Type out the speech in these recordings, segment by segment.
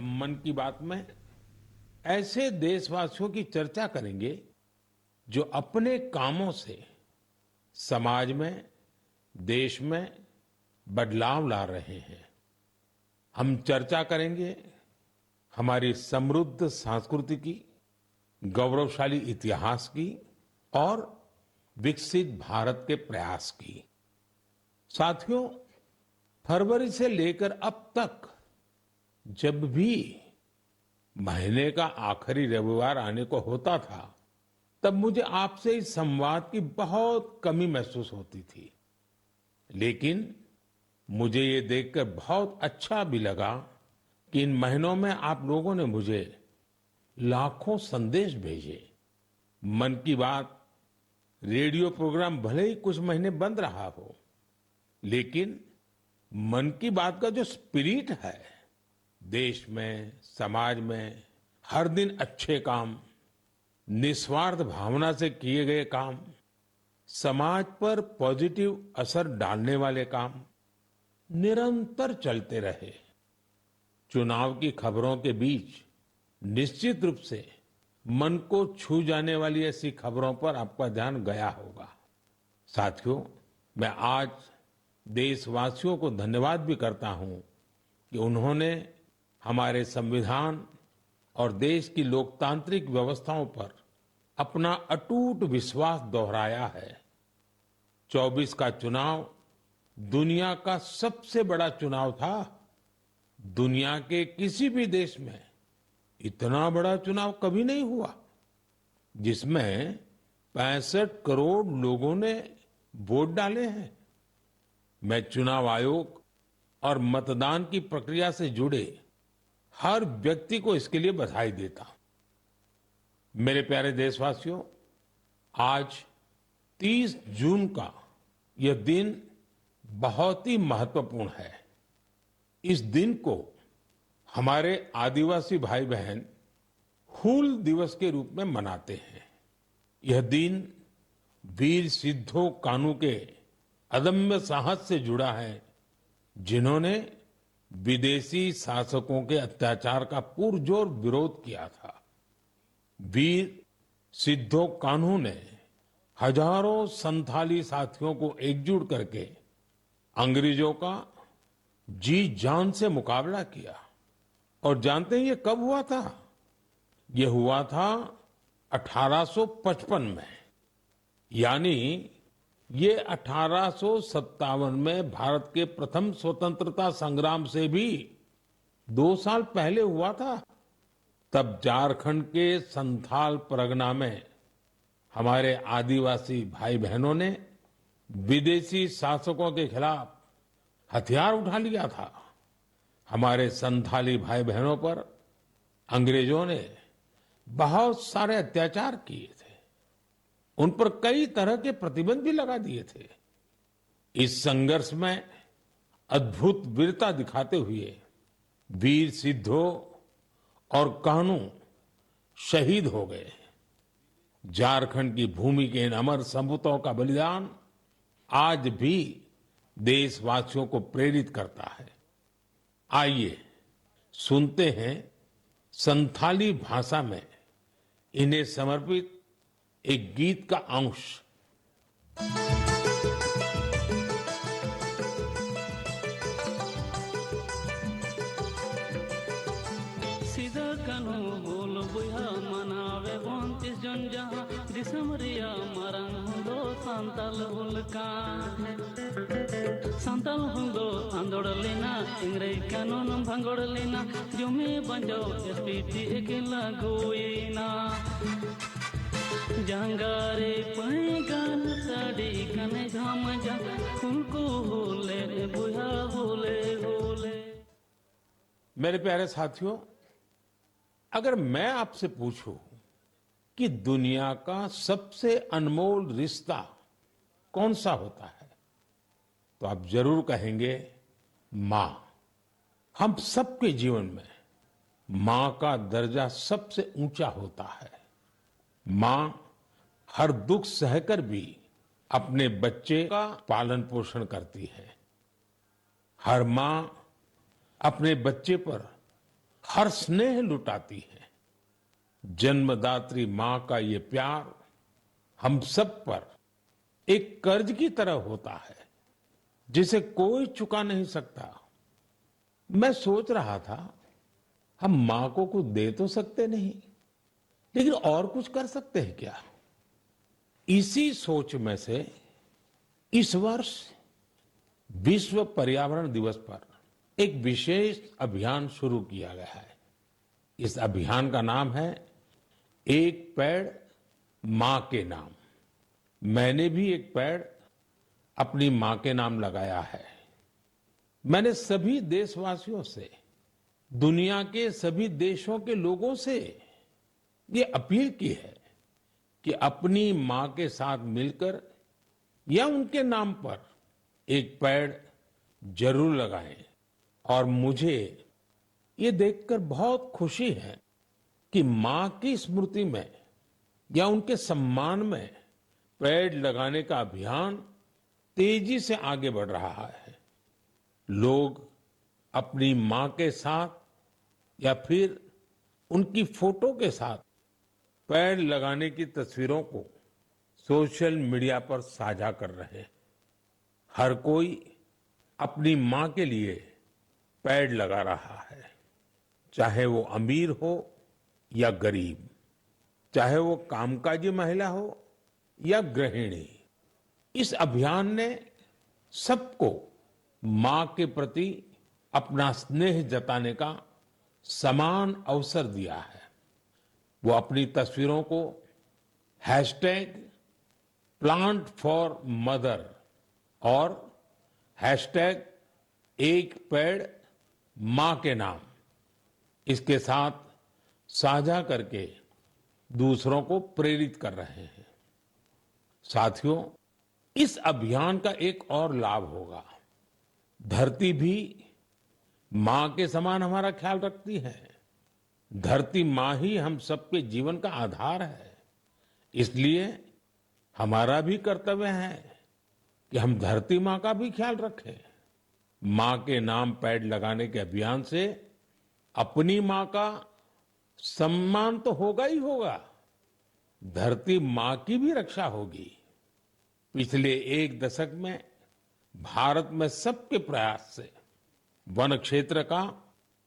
हम मन की बात में ऐसे देशवासियों की चर्चा करेंगे जो अपने कामों से समाज में, देश में बदलाव ला रहे हैं। हम चर्चा करेंगे हमारी समृद्ध संस्कृति की, गौरवशाली इतिहास की और विकसित भारत के प्रयास की। साथियों, फरवरी से लेकर अब तक जब भी महीने का आखिरी रविवार आने को होता था, तब मुझे आपसे इस संवाद की बहुत कमी महसूस होती थी। लेकिन मुझे ये देखकर बहुत अच्छा भी लगा कि इन महीनों में आप लोगों ने मुझे लाखों संदेश भेजे। मन की बात रेडियो प्रोग्राम भले ही कुछ महीने बंद रहा हो, लेकिन मन की बात का जो स्पिरिट है, देश में, समाज में हर दिन अच्छे काम, निस्वार्थ भावना से किए गए काम, समाज पर पॉजिटिव असर डालने वाले काम निरंतर चलते रहे। चुनाव की खबरों के बीच निश्चित रूप से मन को छू जाने वाली ऐसी खबरों पर आपका ध्यान गया होगा। साथियों, मैं आज देशवासियों को धन्यवाद भी करता हूं कि उन्होंने हमारे संविधान और देश की लोकतांत्रिक व्यवस्थाओं पर अपना अटूट विश्वास दोहराया है। 24 का चुनाव दुनिया का सबसे बड़ा चुनाव था। दुनिया के किसी भी देश में इतना बड़ा चुनाव कभी नहीं हुआ, जिसमें 65 करोड़ लोगों ने वोट डाले हैं। मैं चुनाव आयोग और मतदान की प्रक्रिया से जुड़े हर व्यक्ति को इसके लिए बधाई देता हूं। मेरे प्यारे देशवासियों, आज 30 जून का यह दिन बहुत ही महत्वपूर्ण है। इस दिन को हमारे आदिवासी भाई बहन हूल दिवस के रूप में मनाते हैं। यह दिन वीर सिद्धो कान्हू के अदम्य साहस से जुड़ा है, जिन्होंने विदेशी शासकों के अत्याचार का पुरजोर विरोध किया था। वीर सिद्धो कान्हू ने हजारों संथाली साथियों को एकजुट करके अंग्रेजों का जी जान से मुकाबला किया। और जानते हैं ये कब हुआ था? ये हुआ था 1855 में। यानी ये 1857 में भारत के प्रथम स्वतंत्रता संग्राम से भी 2 साल पहले हुआ था। तब झारखंड के संथाल परगना में हमारे आदिवासी भाई बहनों ने विदेशी शासकों के खिलाफ हथियार उठा लिया था। हमारे संथाली भाई बहनों पर अंग्रेजों ने बहुत सारे अत्याचार किए थे। उन पर कई तरह के प्रतिबंध भी लगा दिए थे। इस संघर्ष में अद्भुत वीरता दिखाते हुए वीर सिद्धो और कान्हू शहीद हो गए। झारखंड की भूमि के इन अमर सपूतों का बलिदान आज भी देशवासियों को प्रेरित करता है। आइए सुनते हैं संथाली भाषा में इन्हें समर्पित एक गीत का अंश। सीधा कानू बोल बुहा मनावे 29 जन जहां दिसमरिया मरंग हुंदो सांताल हुलका सांताल हुंदो आंदोड़लेना इंग्रेज कानून भंगोड़लेना जुमे बंजो एसपीटी एकेला गोईना जंगारे पैगान साड़ी कने घाम जा उनको होले बुहा होले होले। मेरे प्यारे साथियों, अगर मैं आपसे पूछूं कि दुनिया का सबसे अनमोल रिश्ता कौन सा होता है, तो आप जरूर कहेंगे मां। हम सबके जीवन में मां का दर्जा सबसे ऊंचा होता है। मां हर दुख सहकर भी अपने बच्चे का पालन पोषण करती है। हर मां अपने बच्चे पर हर स्नेह लुटाती है। जन्मदात्री मां का ये प्यार हम सब पर एक कर्ज की तरह होता है जिसे कोई चुका नहीं सकता। मैं सोच रहा था हम मां को कुछ दे तो सकते नहीं, लेकिन और कुछ कर सकते हैं क्या? इसी सोच में से इस वर्ष विश्व पर्यावरण दिवस पर एक विशेष अभियान शुरू किया गया है। इस अभियान का नाम है एक पेड़ मां के नाम। मैंने भी एक पेड़ अपनी मां के नाम लगाया है। मैंने सभी देशवासियों से, दुनिया के सभी देशों के लोगों से ये अपील की है कि अपनी मां के साथ मिलकर या उनके नाम पर एक पेड़ जरूर लगाएं। और मुझे ये देखकर बहुत खुशी है कि मां की स्मृति में या उनके सम्मान में पेड़ लगाने का अभियान तेजी से आगे बढ़ रहा है। लोग अपनी मां के साथ या फिर उनकी फोटो के साथ पेड़ लगाने की तस्वीरों को सोशल मीडिया पर साझा कर रहे हैं। हर कोई अपनी मां के लिए पेड़ लगा रहा है, चाहे वो अमीर हो या गरीब, चाहे वो कामकाजी महिला हो या गृहिणी। इस अभियान ने सबको मां के प्रति अपना स्नेह जताने का समान अवसर दिया है। वो अपनी तस्वीरों को हैशटैग प्लांट फॉर मदर और हैशटैग एक पेड़ मां के नाम इसके साथ साझा करके दूसरों को प्रेरित कर रहे हैं। साथियों, इस अभियान का एक और लाभ होगा। धरती भी मां के समान हमारा ख्याल रखती है। धरती मां ही हम सबके जीवन का आधार है। इसलिए हमारा भी कर्तव्य है कि हम धरती मां का भी ख्याल रखें। मां के नाम पेड़ लगाने के अभियान से अपनी मां का सम्मान तो होगा ही होगा, धरती मां की भी रक्षा होगी। पिछले एक दशक में भारत में सबके प्रयास से वन क्षेत्र का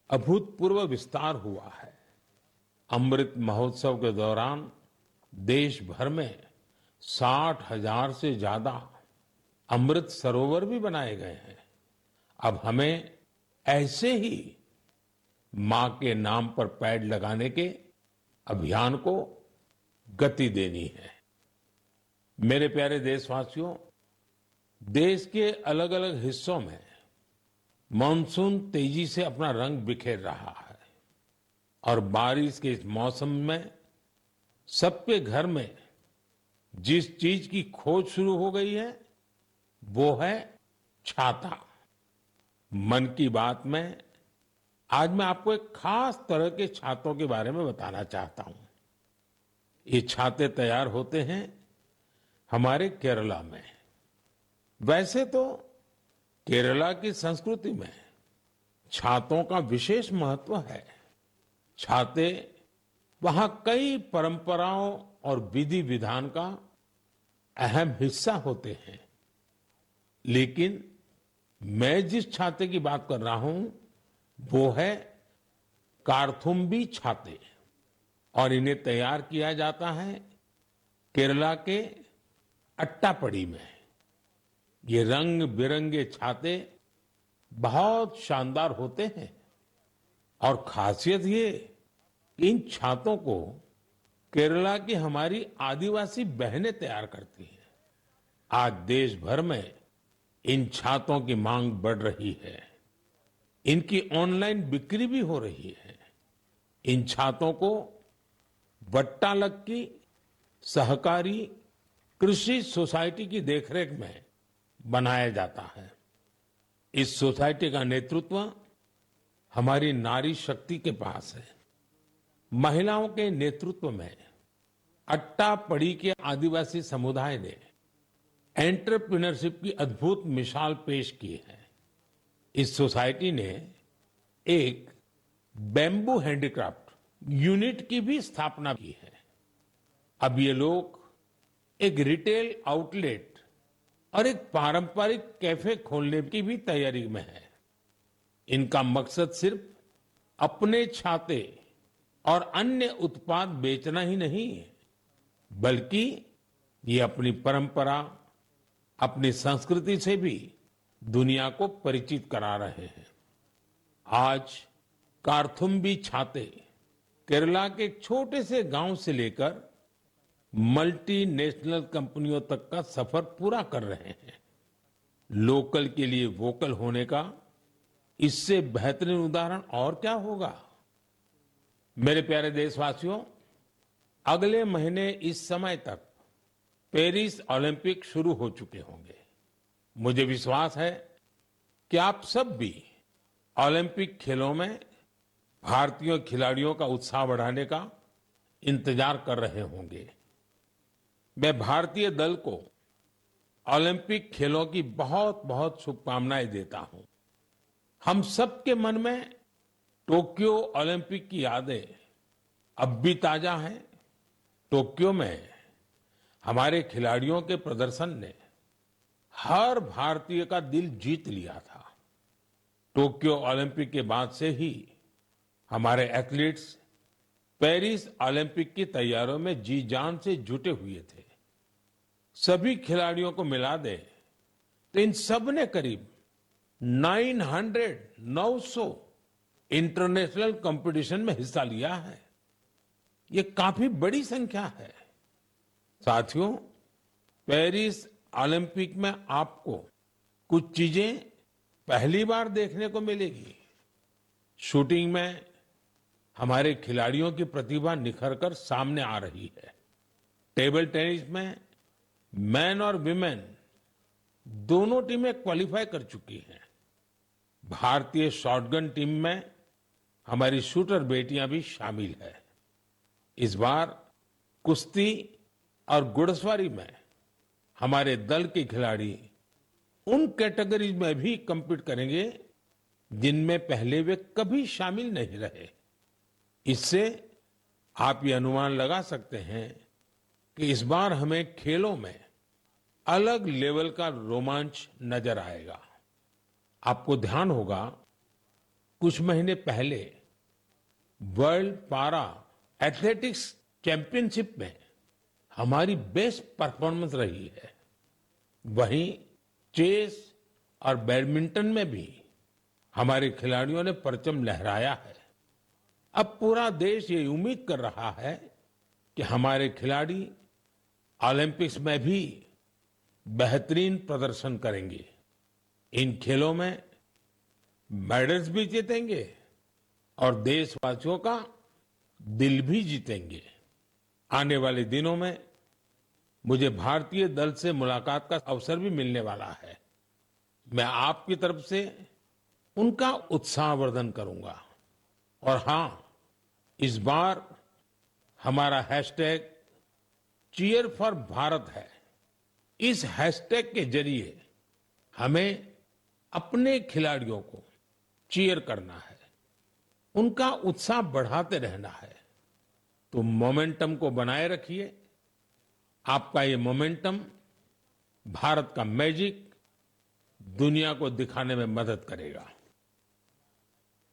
अभूतपूर्व विस्तार हुआ है। अमृत महोत्सव के दौरान देश भर में 60,000 से ज्यादा अमृत सरोवर भी बनाए गए हैं। अब हमें ऐसे ही मां के नाम पर पेड़ लगाने के अभियान को गति देनी है। मेरे प्यारे देशवासियों, देश के अलग अलग हिस्सों में मानसून तेजी से अपना रंग बिखेर रहा है और बारिश के इस मौसम में सबके घर में जिस चीज की खोज शुरू हो गई है वो है छाता। मन की बात में आज मैं आपको एक खास तरह के छातों के बारे में बताना चाहता हूं। ये छाते तैयार होते हैं हमारे केरला में। वैसे तो केरला की संस्कृति में छातों का विशेष महत्व है। छाते वहां कई परंपराओं और विधि विधान का अहम हिस्सा होते हैं। लेकिन मैं जिस छाते की बात कर रहा हूं वो है कारथुम्बी छाते, और इन्हें तैयार किया जाता है केरला के अट्टापडी में। ये रंग बिरंगे छाते बहुत शानदार होते हैं और खासियत ये इन छातों को केरला की हमारी आदिवासी बहनें तैयार करती हैं। आज देश भर में इन छातों की मांग बढ़ रही है। इनकी ऑनलाइन बिक्री भी हो रही है। इन छातों को वट्टालक्की सहकारी कृषि सोसाइटी की देखरेख में बनाया जाता है। इस सोसाइटी का नेतृत्व हमारी नारी शक्ति के पास है। महिलाओं के नेतृत्व में अट्टापडी के आदिवासी समुदाय ने एंटरप्रेन्योरशिप की अद्भुत मिसाल पेश की है। इस सोसाइटी ने एक बैम्बू हैंडीक्राफ्ट यूनिट की भी स्थापना की है। अब ये लोग एक रिटेल आउटलेट और एक पारंपरिक कैफे खोलने की भी तैयारी में है। इनका मकसद सिर्फ अपने छाते और अन्य उत्पाद बेचना ही नहीं है, बल्कि ये अपनी परंपरा, अपनी संस्कृति से भी दुनिया को परिचित करा रहे हैं। आज कार्थुम्बी छाते केरला के एक छोटे से गांव से लेकर मल्टीनेशनल कंपनियों तक का सफर पूरा कर रहे हैं। लोकल के लिए वोकल होने का इससे बेहतरीन उदाहरण और क्या होगा। मेरे प्यारे देशवासियों, अगले महीने इस समय तक पेरिस ओलंपिक शुरू हो चुके होंगे। मुझे विश्वास है कि आप सब भी ओलंपिक खेलों में भारतीय खिलाड़ियों का उत्साह बढ़ाने का इंतजार कर रहे होंगे। मैं भारतीय दल को ओलंपिक खेलों की बहुत बहुत शुभकामनाएं देता हूं। हम सबके मन में टोक्यो ओलंपिक की यादें अब भी ताजा हैं। टोक्यो में हमारे खिलाड़ियों के प्रदर्शन ने हर भारतीय का दिल जीत लिया था। टोक्यो ओलंपिक के बाद से ही हमारे एथलीट्स पेरिस ओलंपिक की तैयारियों में जी जान से जुटे हुए थे। सभी खिलाड़ियों को मिला दे तो इन सब ने करीब 900 इंटरनेशनल कंपटीशन में हिस्सा लिया है। ये काफी बड़ी संख्या है। साथियों, पेरिस ओलंपिक में आपको कुछ चीजें पहली बार देखने को मिलेगी। शूटिंग में हमारे खिलाड़ियों की प्रतिभा निखरकर सामने आ रही है। टेबल टेनिस में मैन और विमेन दोनों टीमें क्वालिफाई कर चुकी हैं। भारतीय शॉटगन टीम में हमारी शूटर बेटियां भी शामिल है। इस बार कुश्ती और घुड़सवारी में हमारे दल के खिलाड़ी उन कैटेगरीज में भी compete करेंगे जिनमें पहले वे कभी शामिल नहीं रहे। इससे आप ये अनुमान लगा सकते हैं कि इस बार हमें खेलों में अलग लेवल का रोमांच नजर आएगा। आपको ध्यान होगा, कुछ महीने पहले वर्ल्ड पारा एथलेटिक्स चैंपियनशिप में हमारी बेस्ट परफॉर्मेंस रही है। वहीं चेस और बैडमिंटन में भी हमारे खिलाड़ियों ने परचम लहराया है। अब पूरा देश ये उम्मीद कर रहा है कि हमारे खिलाड़ी ओलंपिक्स में भी बेहतरीन प्रदर्शन करेंगे। इन खेलों में मेडल्स भी जीतेंगे और देशवासियों का दिल भी जीतेंगे। आने वाले दिनों में मुझे भारतीय दल से मुलाकात का अवसर भी मिलने वाला है। मैं आपकी तरफ से उनका उत्साहवर्धन करूंगा। और हां, इस बार हमारा हैशटैग चीयर फॉर भारत है। इस हैशटैग के जरिए हमें अपने खिलाड़ियों को चीयर करना है, उनका उत्साह बढ़ाते रहना है। तो मोमेंटम को बनाए रखिए। आपका ये मोमेंटम भारत का मैजिक दुनिया को दिखाने में मदद करेगा।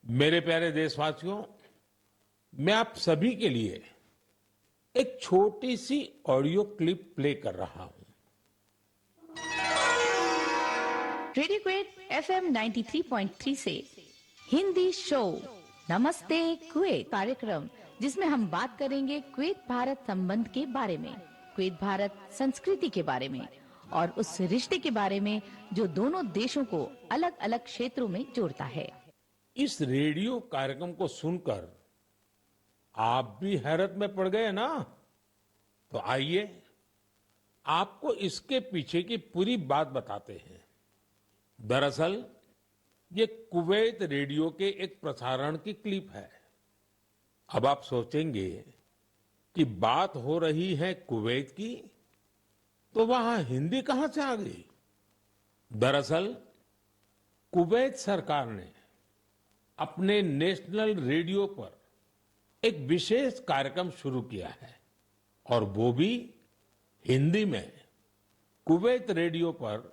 मेरे प्यारे देशवासियों, मैं आप सभी के लिए एक छोटी सी ऑडियो क्लिप प्ले कर रहा हूं। रेडियो क्वेट एफएम 93.3 से हिंदी शो नमस्ते कुवैत कार्यक्रम, जिसमें हम बात करेंगे कुवैत भारत संबंध के बारे में, कुवैत भारत संस्कृति के बारे में और उस रिश्ते के बारे में जो दोनों देशों को अलग अलग क्षेत्रों में जोड़ता है। इस रेडियो कार्यक्रम को सुनकर आप भी हैरत में पड़ गए ना? तो आइए आपको इसके पीछे की पूरी बात बताते हैं। दरअसल ये कुवैत रेडियो के एक प्रसारण की क्लिप है। अब आप सोचेंगे कि बात हो रही है कुवैत की, तो वहां हिंदी कहां से आ गई? दरअसल कुवैत सरकार ने अपने नेशनल रेडियो पर एक विशेष कार्यक्रम शुरू किया है और वो भी हिंदी में। कुवैत रेडियो पर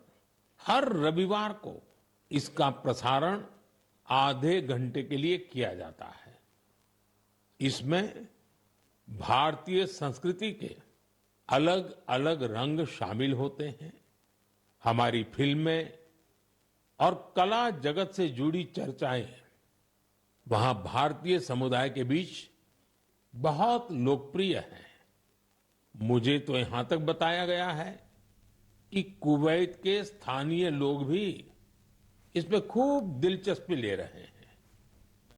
हर रविवार को इसका प्रसारण आधे घंटे के लिए किया जाता है। इसमें भारतीय संस्कृति के अलग अलग रंग शामिल होते हैं। हमारी फिल्में और कला जगत से जुड़ी चर्चाएं वहां भारतीय समुदाय के बीच बहुत लोकप्रिय है। मुझे तो यहां तक बताया गया है कि कुवैत के स्थानीय लोग भी इसमें खूब दिलचस्पी ले रहे हैं।